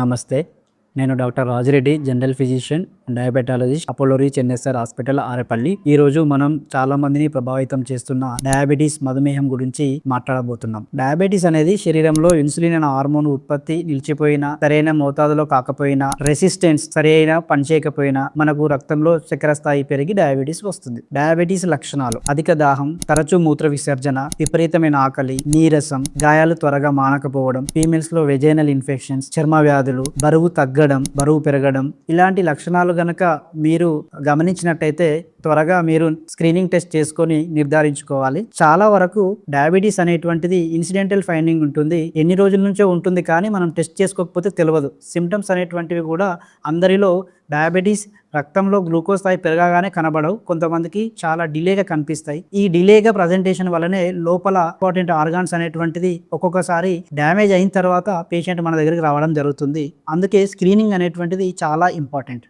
నమస్తే. నేను doctor Rajireddy, general physician, diabetologist, Apollo reach NSR hospital, Arepalli. ఈరోజు మనం చాలా మందిని ప్రభావితం చేస్తున్న డయాబెటీస్, మధుమేహం గురించి మాట్లాడబోతున్నాం. డయాబెటీస్ అనేది శరీరంలో ఇన్సులిన్ అనే హార్మోన్ ఉత్పత్తి నిలిచిపోయినా, సరైన మోతాదులో కాకపోయినా, రెసిస్టెన్స్ సరైన పనిచేయకపోయినా మనకు రక్తంలో చక్కెర స్థాయి పెరిగి డయాబెటీస్ వస్తుంది. డయాబెటీస్ లక్షణాలు: అధిక దాహం, తరచూ మూత్ర విసర్జన, విపరీతమైన ఆకలి, నీరసం, గాయాలు త్వరగా మానకపోవడం, ఫీమేల్స్ లో వెజైనల్ ఇన్ఫెక్షన్స్, చర్మ వ్యాధులు, బరువు తగ్గడం, బరువు పెరగడం. ఇలాంటి లక్షణాలు గనక మీరు గమనించినట్టయితే త్వరగా మీరు స్క్రీనింగ్ టెస్ట్ చేసుకొని నిర్ధారించుకోవాలి. చాలా వరకు డయాబెటీస్ అనేటువంటిది ఇన్సిడెంటల్ ఫైండింగ్ ఉంటుంది, ఎన్ని రోజుల నుంచో ఉంటుంది, కానీ మనం టెస్ట్ చేసుకోకపోతే తెలియదు. సిమ్టమ్స్ అనేటువంటివి కూడా అందరిలో డయాబెటీస్ రక్తంలో గ్లూకోజ్ స్థాయి పెరగగానే కనబడవు, కొంతమందికి చాలా డిలేగా కనిపిస్తాయి. ఈ డిలేగా ప్రజెంటేషన్ వల్లనే లోపల ఇంపార్టెంట్ ఆర్గాన్స్ అనేటువంటిది ఒక్కొక్కసారి డ్యామేజ్ అయిన తర్వాత పేషెంట్ మన దగ్గరికి రావడం జరుగుతుంది. అందుకే స్క్రీనింగ్ అనేటువంటిది చాలా ఇంపార్టెంట్.